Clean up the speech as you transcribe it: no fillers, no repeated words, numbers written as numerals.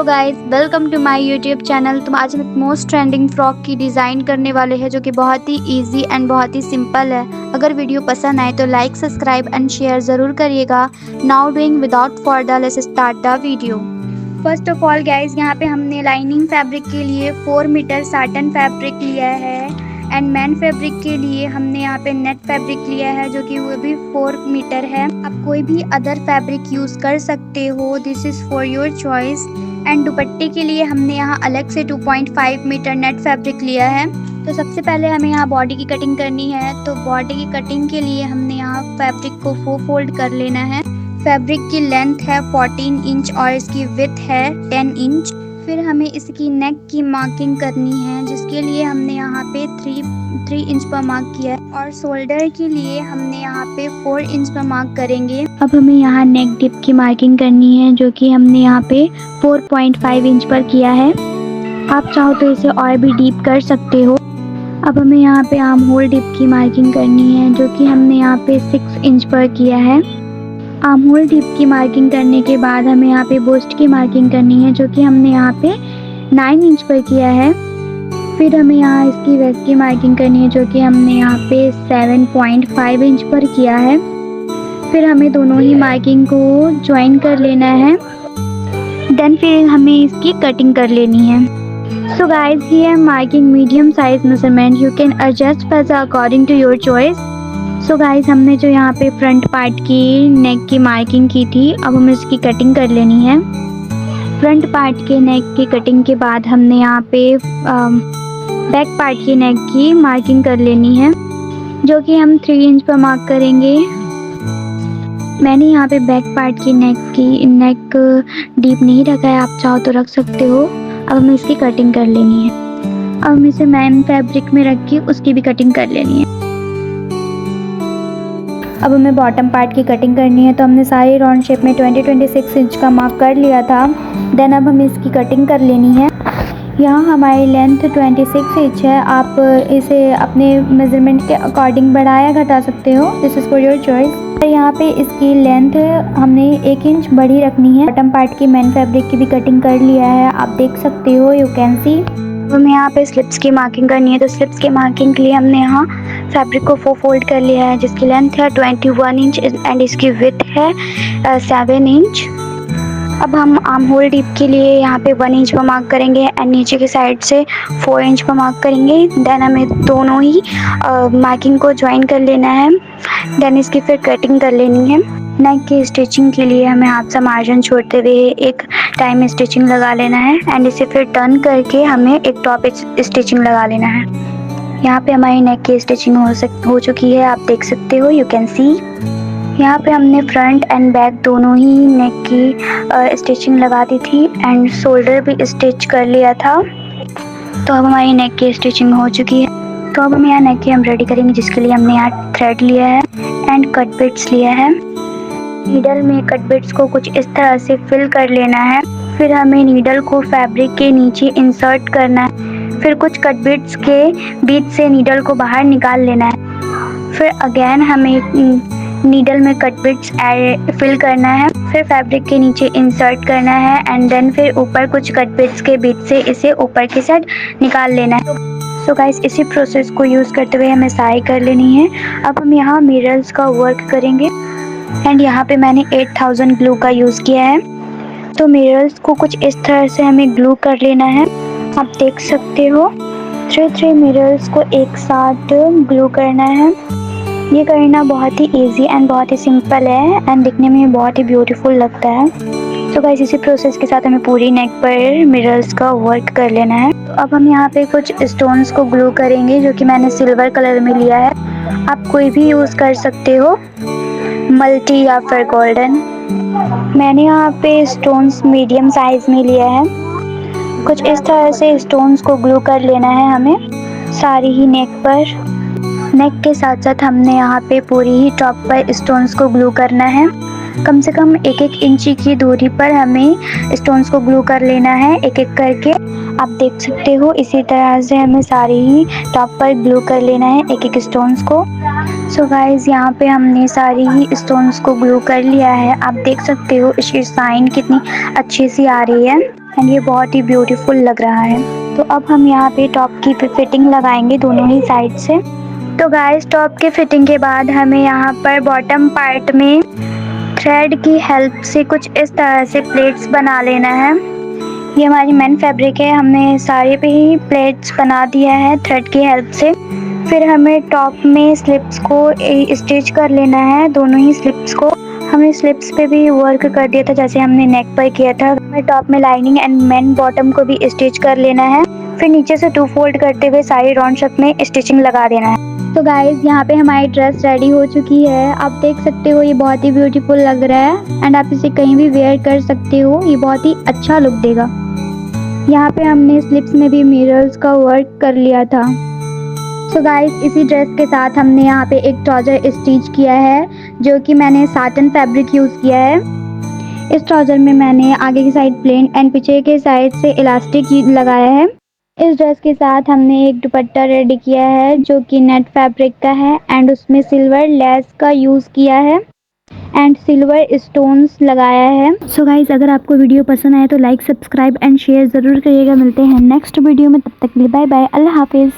Guys, welcome to my YouTube channel. तुम आज हम मोस्ट ट्रेंडिंग फ्रॉक की डिज़ाइन करने वाले हैं जो कि बहुत ही इजी एंड बहुत ही सिंपल है। अगर वीडियो पसंद आए तो लाइक, सब्सक्राइब एंड शेयर ज़रूर करिएगा। Now doing without further let's start the video. First of all guys, यहाँ पे हमने लाइनिंग फैब्रिक के लिए 4 मीटर साटन फैब्रिक लिया है एंड मैन फैब्रिक के लिए हमने यहाँ पे नेट फैब्रिक लिया है जो कि वो भी 4 मीटर है। आप कोई भी अदर फैब्रिक यूज़ कर सकते हो, this is for your choice. And दुपट्टे के लिए हमने यहाँ अलग से 2.5 मीटर नेट फैब्रिक लिया है। तो सबसे पहले हमें यहाँ बॉडी की कटिंग करनी है। तो बॉडी की कटिंग के लिए हमने यहाँ फैब्रिक को 4 फोल्ड कर लेना है। फैब्रिक की लेंथ है 14 इंच और इसकी विड्थ है 10 इंच। फिर हमें इसकी नेक की मार्किंग करनी है जिसके लिए हमने यहाँ पे 3 इंच पर मार्क किया है और शोल्डर के लिए हमने यहाँ पे 4 इंच पर मार्क करेंगे। अब हमें यहाँ नेक डिप की मार्किंग करनी है जो कि हमने यहाँ पे 4.5 इंच पर किया है। आप चाहो तो इसे और भी डीप कर सकते हो। अब हमें यहाँ पे आर्म होल डिप की मार्किंग करनी है जो कि हमने यहाँ पे 6 इंच पर किया है। आर्म होल डिप की मार्किंग करने के बाद हमें यहाँ पे बूस्ट की मार्किंग करनी है जो कि हमने यहाँ पे 9 इंच पर किया है। फिर हमें यहाँ इसकी वेस्ट की मार्किंग करनी है जो कि हमने यहाँ पे 7.5 इंच पर किया है। फिर हमें दोनों ही मार्किंग को ज्वाइन कर लेना है। देन फिर हमें इसकी कटिंग कर लेनी है। So guys, here marking medium size measurement, you can adjust further according to your choice. So guys, हमने जो यहाँ पे फ्रंट पार्ट की नेक की मार्किंग की थी, अब हमें इसकी कटिंग कर लेनी है। फ्रंट पार्ट के नेक की कटिंग के बाद हमने यहाँ पे बैक पार्ट की नेक की मार्किंग कर लेनी है जो कि हम 3 इंच पर मार्क करेंगे। मैंने यहाँ पे बैक पार्ट की नेक डीप नहीं रखा है, आप चाहो तो रख सकते हो। अब हमें इसकी कटिंग कर लेनी है। अब हमें इसे मैन फैब्रिक में रख के उसकी भी कटिंग कर लेनी है। अब हमें बॉटम पार्ट की कटिंग करनी है। तो हमने सारी राउंड शेप में 26 इंच का मार्क कर लिया था। देन अब हमें इसकी कटिंग कर लेनी है। यहाँ हमारी लेंथ 26 इंच है, आप इसे अपने मेजरमेंट के अकॉर्डिंग बढ़ाया घटा सकते हो, this is for your choice. यहाँ पे इसकी लेंथ हमने 1 इंच बड़ी रखनी है। बॉटम पार्ट की मैन फैब्रिक की भी कटिंग कर लिया है, आप देख सकते हो, यू कैन सी। हमें यहाँ पे स्लिप्स की मार्किंग करनी है। तो स्लिप्स की मार्किंग के लिए हमने यहाँ फैब्रिक को 4 फोल्ड कर लिया है जिसकी लेंथ है 21 इंच एंड इसकी विड्थ है 7 इंच। अब हम आर्म होल डीप के लिए यहाँ पे 1 इंच पर मार्क करेंगे एंड नीचे की साइड से 4 इंच पर मार्क करेंगे। देन हमें दोनों ही मार्किंग को ज्वाइन कर लेना है। देन इसकी फिर कटिंग कर लेनी है। नेक की स्टिचिंग के लिए हमें हाफ सा मार्जिन छोड़ते हुए एक टाइम स्टिचिंग लगा लेना है एंड इसे फिर टर्न करके हमें एक टॉप स्टिचिंग लगा लेना है। यहाँ पे हमारी नेक की स्टिचिंग हो चुकी है, आप देख सकते हो, यू कैन सी। यहाँ पे हमने फ्रंट एंड बैक दोनों ही नेक की स्टिचिंग लगा दी थी एंड शोल्डर भी स्टिच कर लिया था। तो अब हमारी नेक की स्टिचिंग हो चुकी है। तो अब हम यहाँ नेक की एम्ब्रॉयडरी करेंगे जिसके लिए हमने यहाँ थ्रेड लिया है एंड कट बिट्स लिया है। नीडल में कट बिट्स को कुछ इस तरह से फिल कर लेना है। फिर हमें नीडल को फैब्रिक के नीचे इंसर्ट करना है। फिर कुछ कट बिट्स के बीच से नीडल को बाहर निकाल लेना है। फिर अगेन हमें नीडल में कट बिट्स फिल करना है। फिर फैब्रिक के नीचे इंसर्ट करना है एंड देन फिर ऊपर कुछ कट बिट्स के बीच से इसे ऊपर की साइड निकाल लेना है। सो गाइस, इसी प्रोसेस को यूज़ करते हुए हमें साई कर लेनी है। अब हम यहाँ मिरर्स का वर्क करेंगे एंड यहाँ पे मैंने 8000 ग्लू का यूज़ किया है। तो मिरर्स को कुछ इस तरह से हमें ग्लू कर लेना है, आप देख सकते हो। 3 मिरर्स को एक साथ ग्लू करना है। ये करना बहुत ही इजी एंड बहुत ही सिंपल है एंड दिखने में बहुत ही ब्यूटीफुल लगता है। तो गाइस, इसी प्रोसेस के साथ हमें पूरी नेक पर मिरर्स का वर्क कर लेना है। तो अब हम यहाँ पे कुछ स्टोन्स को ग्लू करेंगे जो कि मैंने सिल्वर कलर में लिया है, आप कोई भी यूज़ कर सकते हो, मल्टी या फिर गोल्डन। मैंने यहाँ पे स्टोन्स मीडियम साइज़ में लिया है। कुछ इस तरह से स्टोन्स को ग्लू कर लेना है हमें सारी ही नेक पर। नेक के साथ साथ हमने यहाँ पे पूरी ही टॉप पर स्टोन्स को ग्लू करना है। कम से कम 1-1 इंची की दूरी पर हमें स्टोन्स को ग्लू कर लेना है, एक एक करके, आप देख सकते हो। इसी तरह से हमें सारी ही टॉप पर ग्लू कर लेना है एक एक स्टोन्स को। सो गाइज, यहाँ पे हमने सारी ही स्टोन्स को ग्लू कर लिया है, आप देख सकते हो इसकी साइन कितनी अच्छी सी आ रही है। एंड ये बहुत ही ब्यूटीफुल लग रहा है। तो अब हम यहाँ पे टॉप की फिटिंग लगाएंगे दोनों ही साइड से। तो गाइस टॉप की फिटिंग के बाद हमें यहाँ पर बॉटम पार्ट में थ्रेड की हेल्प से कुछ इस तरह से प्लेट्स बना लेना है। ये हमारी मेन फैब्रिक है, हमने सारे पे ही प्लेट्स बना दिया है थ्रेड की हेल्प से। फिर हमें टॉप में स्लिप्स को स्टिच कर लेना है, दोनों ही स्लिप्स को। हमने स्लिप्स पे भी वर्क कर दिया था जैसे हमने नेक पर किया था। हमें टॉप में लाइनिंग एंड मेन बॉटम को भी स्टिच कर लेना है। फिर नीचे से 2 फोल्ड करते हुए सारी राउंड शेप में स्टिचिंग लगा देना है। तो गाइज यहाँ पे हमारी ड्रेस रेडी हो चुकी है। आप देख सकते हो ये बहुत ही ब्यूटीफुल लग रहा है एंड आप इसे कहीं भी वेयर कर सकते हो, ये बहुत ही अच्छा लुक देगा। यहाँ पे हमने स्लिप्स में भी मिरर्स का वर्क कर लिया था। सो गाइज इसी ड्रेस के साथ हमने यहाँ पे एक ट्राउजर स्टिच किया है जो कि मैंने साटन फैब्रिक यूज़ किया है। इस ट्राउजर में मैंने आगे की साइड प्लेन एंड पीछे के साइड से इलास्टिक लगाया है। इस ड्रेस के साथ हमने एक दुपट्टा रेडी किया है जो कि नेट फैब्रिक का है एंड उसमें सिल्वर लेस का यूज़ किया है एंड सिल्वर स्टोन्स लगाया है। सो गाइज अगर आपको वीडियो पसंद आए तो लाइक, सब्सक्राइब एंड शेयर ज़रूर करिएगा। मिलते हैं नेक्स्ट वीडियो में, तब तक के लिए बाय बाय, अल्लाह हाफिज़।